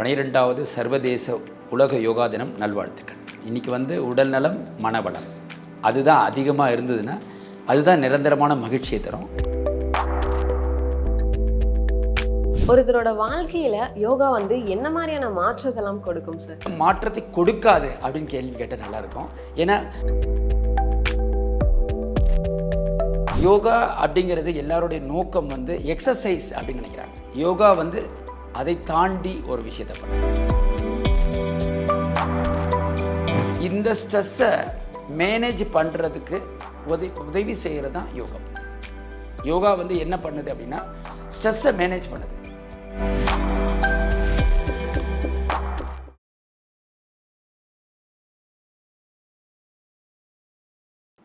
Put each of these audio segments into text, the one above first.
12வது சர்வதேச உலக யோகா தினம் நல்வாழ்த்துக்கள். இன்றைக்கி உடல் நலம் மனவளம் அதுதான் அதிகமாக இருந்ததுன்னா அதுதான் நிரந்தரமான மகிழ்ச்சியை தரும். ஒருத்தரோட வாழ்க்கையில் யோகா என்ன மாதிரியான மாற்றத்தெல்லாம் கொடுக்கும் சார்? மாற்றத்தை கொடுக்காது அப்படின்னு கேள்வி கேட்டால் நல்லாயிருக்கும். ஏன்னா யோகா அப்படிங்கிறது எல்லாருடைய நோக்கம் எக்ஸசைஸ் அப்படின்னு நினைக்கிறாங்க. யோகா அதை தாண்டி ஒரு விஷயத்தை பண்ண இந்த ஸ்ட்ரெஸ்ஸை மேனேஜ் பண்ணுறதுக்கு உதவி செய்கிறது தான் யோகா. யோகா என்ன பண்ணுது அப்படின்னா ஸ்ட்ரெஸ்ஸை மேனேஜ் பண்ணுது.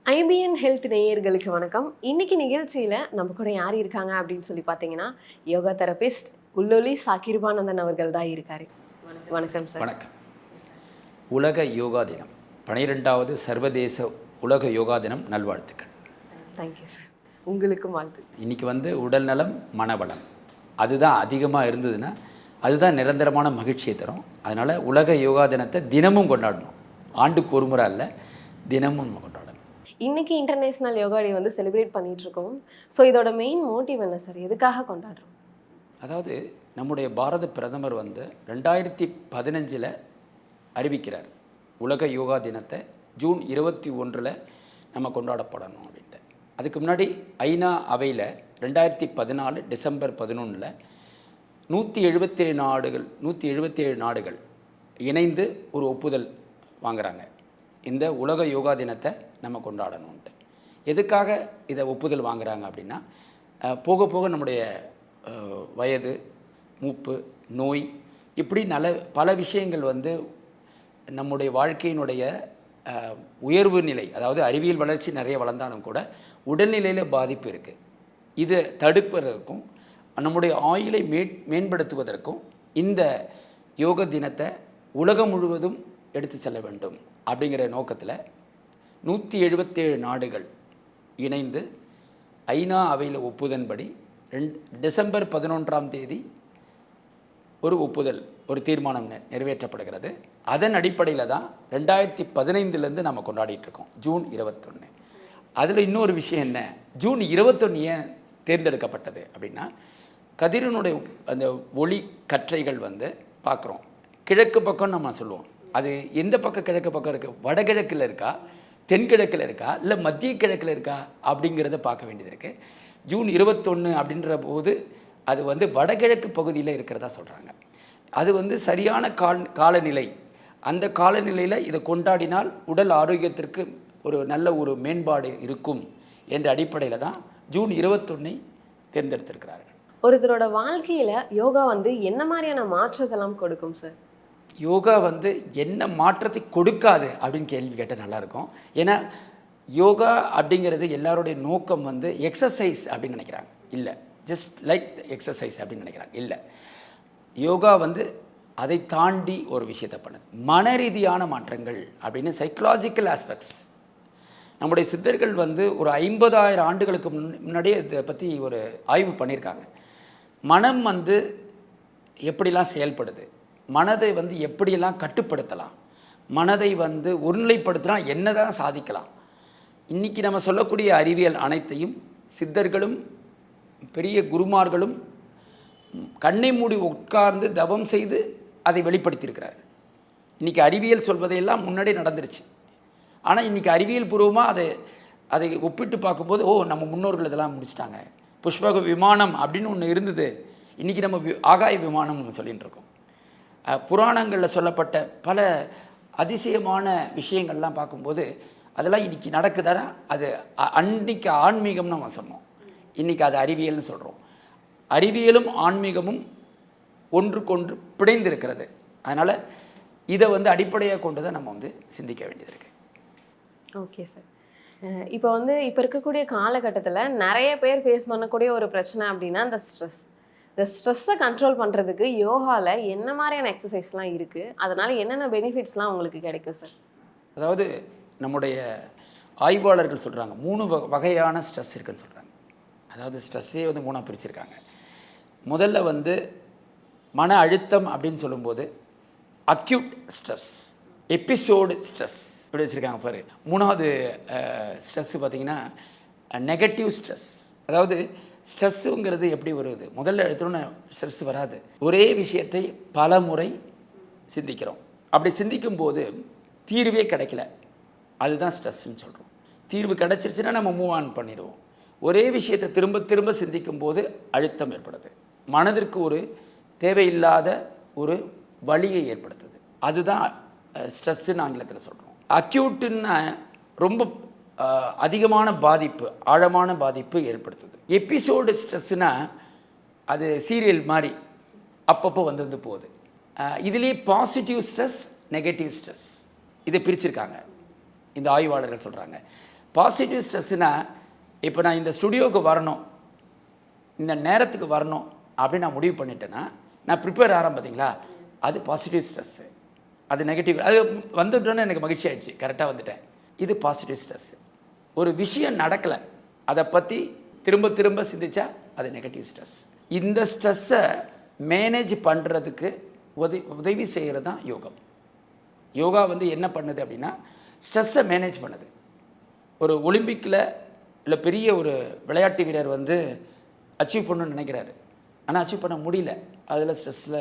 IBN ஹெல்த் நேயர்களுக்கு வணக்கம். இன்னைக்கு நிகழ்ச்சியில் நம்ம கூட யார் இருக்காங்க அப்படின்னு சொல்லி பார்த்தீங்கன்னா யோகா தெரபிஸ்ட் உல்லொலி சாகிர்பானந்தன் அவர்கள் தான் இருக்காரு. வணக்கம் சார். வணக்கம். உலக யோகா தினம் 12வது சர்வதேச உலக யோகா தினம் நல்வாழ்த்துக்கள். Thank you sir. உங்களுக்கும் வாழ்த்து. இன்னைக்கு உடல் நலம் மனவளம் அதுதான் அதிகமாக இருந்ததுன்னா அதுதான் நிரந்தரமான மகிழ்ச்சியை தரும். அதனால் உலக யோகா தினத்தை தினமும் கொண்டாடணும். ஆண்டுக்கு ஒரு முறை அல்ல, தினமும் கொண்டாடணும். இன்னைக்கு இன்டர்நேஷ்னல் யோகா டே செலிப்ரேட் பண்ணிட்டு இருக்கோம். ஸோ இதோட மெயின் மோட்டிவ் என்ன சார்? எதுக்காக கொண்டாடுறோம்? அதாவது நம்முடைய பாரத பிரதமர் 2015 அறிவிக்கிறார் உலக யோகா தினத்தை ஜூன் 21 நம்ம கொண்டாடப்படணும் அப்படின்ட்டு. அதுக்கு முன்னாடி ஐநா அவையில் 2014 டிசம்பர் 11 177 நாடுகள் இணைந்து ஒரு ஒப்புதல் வாங்குகிறாங்க. இந்த உலக யோகா தினத்தை நம்ம கொண்டாடணுன்ட்டு. எதுக்காக இதை ஒப்புதல் வாங்குகிறாங்க அப்படின்னா, போக போக நம்முடைய வயது, மூப்பு, நோய், இப்படி பல விஷயங்கள் நம்முடைய வாழ்க்கையினுடைய உயர்வு நிலை, அதாவது அறிவியல் வளர்ச்சி நிறைய வளர்ந்தாலும் கூட உடல்நிலையில் பாதிப்பு இருக்குது. இதை தடுப்பதற்கும் நம்முடைய ஆயுளை மேம்படுத்துவதற்கும் இந்த யோக தினத்தை உலகம் முழுவதும் எடுத்து செல்ல வேண்டும் அப்படிங்கிற நோக்கத்தில் 177 நாடுகள் இணைந்து ஐநா அவையில் ஒப்புதன்படி டிசம்பர் 11 ஒரு ஒப்புதல், ஒரு தீர்மானம் நிறைவேற்றப்படுகிறது. அதன் அடிப்படையில் தான் 2015 நம்ம கொண்டாடிட்டுருக்கோம் ஜூன் 21. அதில் இன்னொரு விஷயம் என்ன, ஜூன் 21 ஏன் தேர்ந்தெடுக்கப்பட்டது அப்படின்னா, கதிரனுடைய அந்த ஒளி கற்றைகள் பார்க்குறோம். கிழக்கு பக்கம் நம்ம சொல்லுவோம். அது எந்த பக்கம் கிழக்கு பக்கம் இருக்குது, வடகிழக்கில் இருக்கா, தென்கிழக்கில் இருக்கா, இல்லை மத்திய கிழக்கில் இருக்கா அப்படிங்கிறத பார்க்க வேண்டியது இருக்குது. ஜூன் 21 அப்படின்ற போது அது வடகிழக்கு பகுதியில் இருக்கிறதா சொல்கிறாங்க. அது சரியான காலநிலை. அந்த காலநிலையில் இதை கொண்டாடினால் உடல் ஆரோக்கியத்திற்கு ஒரு நல்ல ஒரு மேம்பாடு இருக்கும் என்ற அடிப்படையில் தான் ஜூன் 21 தேர்ந்தெடுத்திருக்கிறார்கள். ஒருத்தரோட வாழ்க்கையில் யோகா என்ன மாதிரியான மாற்றத்தெல்லாம் கொடுக்கும் சார்? யோகா என்ன மாற்றத்தை கொடுக்காது அப்படின்னு கேள்வி கேட்டால் நல்லாயிருக்கும். ஏன்னா யோகா அப்படிங்கிறது எல்லாருடைய நோக்கம் எக்ஸசைஸ் அப்படின்னு நினைக்கிறாங்க. இல்லை, ஜஸ்ட் லைக் எக்ஸசைஸ் அப்படின்னு நினைக்கிறாங்க. இல்லை, யோகா அதை தாண்டி ஒரு விஷயத்தை பண்ணுது. மன ரீதியான மாற்றங்கள் அப்படின்னு சைக்கலாஜிக்கல் ஆஸ்பெக்ட்ஸ். நம்முடைய சித்தர்கள் ஒரு 50,000 ஆண்டுகளுக்கு முன்னாடியே இதை பற்றி ஒரு ஆய்வு பண்ணியிருக்காங்க. மனம் எப்படிலாம் செயல்படுது, மனதை எப்படியெல்லாம் கட்டுப்படுத்தலாம், மனதை ஒருநிலைப்படுத்தினா என்ன தான் சாதிக்கலாம். இன்றைக்கி நம்ம சொல்லக்கூடிய அறிவியல் அனைத்தையும் சித்தர்களும் பெரிய குருமார்களும் கண்ணை மூடி உட்கார்ந்து தவம் செய்து அதை வெளிப்படுத்தியிருக்கிறார்கள். இன்றைக்கி அறிவியல் சொல்வதையெல்லாம் முன்னாடி நடந்துருச்சு. ஆனால் இன்றைக்கி அறிவியல் பூர்வமாக அதை ஒப்பிட்டு பார்க்கும்போது, நம்ம முன்னோர்கள் இதெல்லாம் முடிச்சிட்டாங்க. புஷ்பக விமானம் அப்படின்னு ஒன்று இருந்தது, இன்றைக்கி நம்ம ஆகாய விமானம் நம்ம சொல்லிகிட்டு இருக்கோம். புராணங்களில் சொல்லப்பட்ட பல அதிசயமான விஷயங்கள்லாம் பார்க்கும்போது அதெல்லாம் இன்றைக்கி நடக்குதுன்னா அது அன்றைக்கி ஆன்மீகம்னு நம்ம சொன்னோம். இன்றைக்கி அது அறிவியல்னு சொல்கிறோம். அறிவியலும் ஆன்மீகமும் ஒன்றுக்கொன்று பிணைந்திருக்கிறது. அதனால் இதை அடிப்படையாக கொண்டு தான் நம்ம சிந்திக்க வேண்டியது இருக்குது. Okay sir. இப்போ இப்போ இருக்கக்கூடிய காலகட்டத்தில் நிறைய பேர் ஃபேஸ் பண்ணக்கூடிய ஒரு பிரச்சனை அப்படின்னா இந்த ஸ்ட்ரெஸ். இந்த ஸ்ட்ரெஸ்ஸை கண்ட்ரோல் பண்ணுறதுக்கு யோகாவில் என்ன மாதிரியான எக்ஸசைஸ்லாம் இருக்குது, அதனால் என்னென்ன பெனிஃபிட்ஸ்லாம் உங்களுக்கு கிடைக்கும் சார்? அதாவது நம்முடைய ஆய்வாளர்கள் சொல்கிறாங்க 3 வகையான ஸ்ட்ரெஸ் இருக்குதுன்னு சொல்கிறாங்க. அதாவது ஸ்ட்ரெஸ்ஸே 3ஆக பிரிச்சிருக்காங்க. முதல்ல மன அழுத்தம் அப்படின்னு சொல்லும்போது அக்யூட் ஸ்ட்ரெஸ், எபிசோடு ஸ்ட்ரெஸ் இப்படி வச்சுருக்காங்க பாரு. மூணாவது ஸ்ட்ரெஸ்ஸு பார்த்திங்கன்னா நெகட்டிவ் ஸ்ட்ரெஸ். அதாவது ஸ்ட்ரெஸ்ஸுங்கிறது எப்படி வருது, முதல்ல எடுத்தோன்னே ஸ்ட்ரெஸ் வராது. ஒரே விஷயத்தை பல முறை சிந்திக்கிறோம். அப்படி சிந்திக்கும் போது தீர்வே கிடைக்கல, அதுதான் ஸ்ட்ரெஸ்ன்னு சொல்கிறோம். தீர்வு கிடச்சிருச்சுன்னா நம்ம மூவ் ஆன் பண்ணிடுவோம். ஒரே விஷயத்தை திரும்ப திரும்ப சிந்திக்கும் போது அழுத்தம் ஏற்படுது, மனதிற்கு ஒரு தேவையில்லாத ஒரு வலியை ஏற்படுத்துது. அதுதான் ஸ்ட்ரெஸ்ஸுன்னு ஆங்கிலத்தில் சொல்கிறோம். அக்யூட்டுன்னா ரொம்ப அதிகமான பாதிப்பு, ஆழமான பாதிப்பு ஏற்படுத்துது. எபிசோடு ஸ்ட்ரெஸ்ஸுனால் அது சீரியல் மாதிரி அப்பப்போ வந்து போகுது. இதுலேயே பாசிட்டிவ் ஸ்ட்ரெஸ், நெகட்டிவ் ஸ்ட்ரெஸ் இதை பிரிச்சிருக்காங்க இந்த ஆய்வாளர்கள் சொல்கிறாங்க. பாசிட்டிவ் ஸ்ட்ரெஸ்ஸுனால் இப்போ நான் இந்த ஸ்டுடியோவுக்கு வரணும், இந்த நேரத்துக்கு வரணும் அப்படின்னு நான் முடிவு பண்ணிட்டேன்னா நான் ப்ரிப்பேர் ஆகிறேன் பார்த்தீங்களா, அது பாசிட்டிவ் ஸ்ட்ரெஸ்ஸு. அது நெகட்டிவ், அது வந்துட்டோன்னு எனக்கு மகிழ்ச்சி ஆகிடுச்சு, கரெக்டாக வந்துட்டேன், இது பாசிட்டிவ் ஸ்ட்ரெஸ்ஸு. ஒரு விஷயம் நடக்கலை, அதை பற்றி திரும்ப திரும்ப சிந்திச்சா அது நெகட்டிவ் ஸ்ட்ரெஸ். இந்த ஸ்ட்ரெஸ்ஸை மேனேஜ் பண்ணுறதுக்கு உதவி செய்கிறது தான் யோகம். யோகா வந்து என்ன பண்ணுது அப்படின்னா ஸ்ட்ரெஸ்ஸை மேனேஜ் பண்ணுது. ஒரு ஒலிம்பிக்கில் இல்லை பெரிய ஒரு விளையாட்டு வீரர் வந்து அச்சீவ் பண்ணணும்னு நினைக்கிறாரு, ஆனால் அச்சீவ் பண்ண முடியல, அதில் ஸ்ட்ரெஸ்ஸில்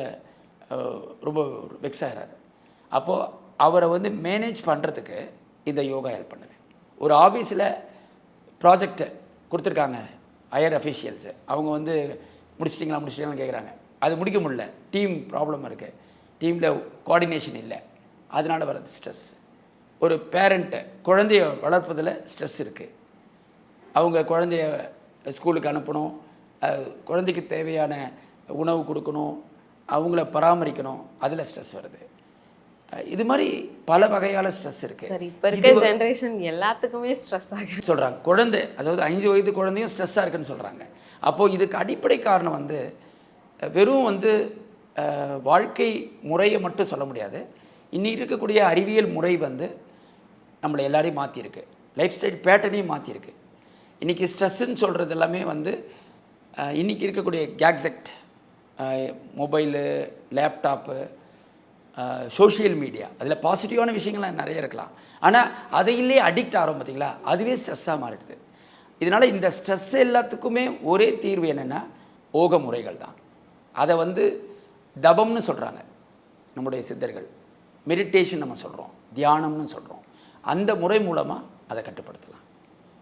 ரொம்ப வெக்ஸ் ஆகிறாரு. அப்போது அவரை வந்து மேனேஜ் பண்ணுறதுக்கு இந்த யோகா ஹெல்ப் பண்ணுது. ஒரு ஆஃபீஸில் ப்ராஜெக்டை கொடுத்துருக்காங்க ஹையர் அஃபீஷியல்ஸு, அவங்க வந்து முடிச்சிட்டிங்களான்னு கேட்குறாங்க, அது முடிக்க முடியல, டீம் ப்ராப்ளம் இருக்குது, டீமில் கோஆர்டினேஷன் இல்லை, அதனால் வர்றது ஸ்ட்ரெஸ். ஒரு பேரண்ட்டு குழந்தைய வளர்ப்பதில் ஸ்ட்ரெஸ் இருக்குது, அவங்க குழந்தைய ஸ்கூலுக்கு அனுப்பணும், குழந்தைக்கு தேவையான உணவு கொடுக்கணும், அவங்கள பராமரிக்கணும், அதில் ஸ்ட்ரெஸ் வருது. இது மாதிரி பல வகையான ஸ்ட்ரெஸ் இருக்குது. சரி, இப்போ இருக்க ஜென்ரேஷன் எல்லாத்துக்குமே ஸ்ட்ரெஸ் ஆகுது சொல்கிறாங்க. குழந்தை, அதாவது 5 வயது குழந்தையும் ஸ்ட்ரெஸ்ஸாக இருக்குன்னு சொல்கிறாங்க. அப்போது இதுக்கு அடிப்படை காரணம் வந்து வெறும் வந்து வாழ்க்கை முறையை மட்டும் சொல்ல முடியாது. இன்றைக்கி இருக்கக்கூடிய அறிவியல் முறை வந்து நம்மளை எல்லாரையும் மாற்றிருக்கு, லைஃப் ஸ்டைல் பேட்டர்னையும் மாற்றிருக்கு. இன்றைக்கி ஸ்ட்ரெஸ்ஸுன்னு சொல்கிறது எல்லாமே வந்து இன்றைக்கி இருக்கக்கூடிய gadget, mobile, laptop, social media, அதில் பாசிட்டிவான விஷயங்கள்லாம் நிறைய இருக்கலாம், ஆனால் அதையிலே அடிக்ட் ஆகிறோம் பார்த்தீங்களா, அதுவே ஸ்ட்ரெஸ்ஸாக மாறிடுது. இதனால் இந்த ஸ்ட்ரெஸ் எல்லாத்துக்குமே ஒரே தீர்வு என்னென்னா யோக முறைகள் தான். அதை வந்து தபம்னு சொல்கிறாங்க நம்முடைய சித்தர்கள், மெடிடேஷன் நம்ம சொல்கிறோம், தியானம்னு சொல்கிறோம். அந்த முறை மூலமாக அதை கட்டுப்படுத்தலாம்.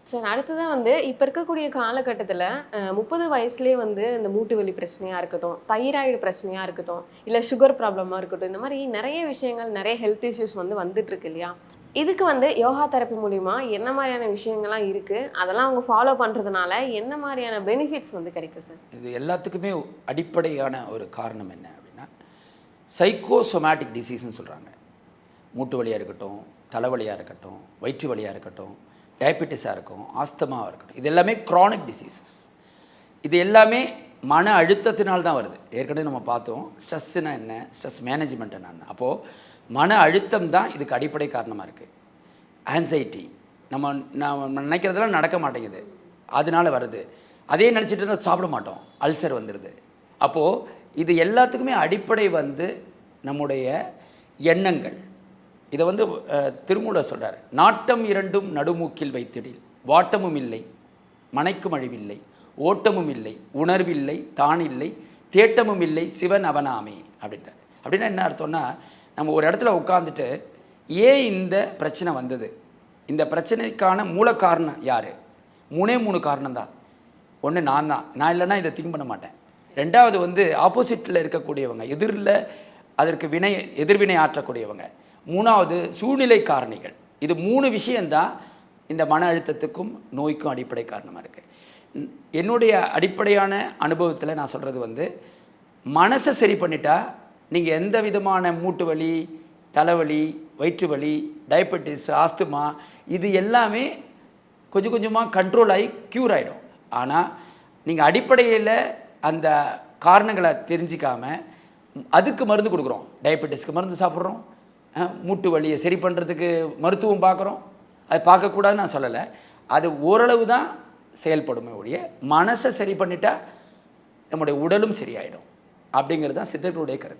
சார், அடுத்ததான் வந்து இப்போ இருக்கக்கூடிய காலகட்டத்தில் 30 வயசுலேயே வந்து இந்த மூட்டு வலி பிரச்சனையாக இருக்கட்டும், தைராய்டு பிரச்சனையாக இருக்கட்டும், இல்லை சுகர் ப்ராப்ளமாக இருக்கட்டும், இந்த மாதிரி நிறைய விஷயங்கள், நிறைய ஹெல்த் இஷ்யூஸ் வந்து வந்துட்டுருக்கு இல்லையா? இதுக்கு வந்து யோகா தெரப்பி மூலிமா என்ன மாதிரியான விஷயங்கள்லாம் இருக்குது, அதெல்லாம் அவங்க ஃபாலோ பண்ணுறதுனால என்ன மாதிரியான பெனிஃபிட்ஸ் வந்து கிடைக்கும் சார்? இது எல்லாத்துக்குமே அடிப்படையான ஒரு காரணம் என்ன அப்படின்னா சைக்கோசோமேட்டிக் டிசீஸ்ன்னு சொல்கிறாங்க. மூட்டு வலியாக இருக்கட்டும், தலைவலியாக இருக்கட்டும், வயிற்று வலியாக இருக்கட்டும், டயபெட்டிஸாக இருக்கும், ஆஸ்தமாவாக இருக்கட்டும், இது எல்லாமே க்ரானிக் டிசீசஸ். இது எல்லாமே மன அழுத்தத்தினால்தான் வருது. ஏற்கனவே நம்ம பார்த்தோம் ஸ்ட்ரெஸ்ஸுனா என்ன, ஸ்ட்ரெஸ் மேனேஜ்மெண்ட் என்னென்ன. அப்போது மன அழுத்தம் தான் இதுக்கு அடிப்படை காரணமாக இருக்குது. ஆன்சைட்டி, நம்ம நினைக்கிறதெல்லாம் நடக்க மாட்டேங்குது, அதனால வருது. அதே நினச்சிட்டு இருந்தால் சாப்பிட மாட்டோம், அல்சர் வந்துடுது. அப்போது இது எல்லாத்துக்குமே அடிப்படை வந்து நம்முடைய எண்ணங்கள். இதை வந்து திருமூலர் சொல்கிறார், நாட்டம் இரண்டும் நடுமூக்கில் வைத்திடில், வாட்டமும் இல்லை மனைக்கும் அழிவில்லை, ஓட்டமும் இல்லை உணர்வில்லை தான் இல்லை, தேட்டமும் இல்லை சிவன் அவனாமே அப்படின்றார். அப்படின்னா என்ன அர்த்தம்னா, நம்ம ஒரு இடத்துல உட்காந்துட்டு ஏன் இந்த பிரச்சனை வந்தது, இந்த பிரச்சனைக்கான மூல காரணம் யார், 3 காரணம் தான். ஒன்று நான் தான், நான் இல்லைன்னா இதை திங்க் பண்ண மாட்டேன். ரெண்டாவது வந்து ஆப்போசிட்டில் இருக்கக்கூடியவங்க, எதிரில் அதற்கு எதிர்வினை ஆற்றக்கூடியவங்க. மூணாவது சூழ்நிலை காரணிகள். இது 3 விஷயந்தான் இந்த மன அழுத்தத்துக்கும் நோய்க்கும் அடிப்படை காரணமாக இருக்குது. என்னுடைய அடிப்படையான அனுபவத்தில் நான் சொல்கிறது வந்து, மனசை சரி பண்ணிட்டா நீங்கள் எந்த விதமான மூட்டு வலி, தலைவலி, வயிற்று வலி, டயபெட்டிஸ், ஆஸ்துமா, இது எல்லாமே கொஞ்சம் கொஞ்சமாக கண்ட்ரோல் ஆகி க்யூர் ஆகிடும். ஆனால் நீங்கள் அடிப்படையில் அந்த காரணங்களை தெரிஞ்சிக்காமல் அதுக்கு மருந்து கொடுக்குறோம். டயபெட்டிஸ்க்கு மருந்து சாப்பிட்றோம், மூட்டு வலியை சரி பண்ணுறதுக்கு மருத்துவம் பார்க்குறோம். அது பார்க்கக்கூடாதுன்னு நான் சொல்லலை, அது ஓரளவு தான் செயல்படுமே ஒழிய மனசை சரி பண்ணிட்டா நம்முடைய உடலும் சரியாயிடும். அப்படிங்கிறது தான் சித்தர்களுடைய கருத்து.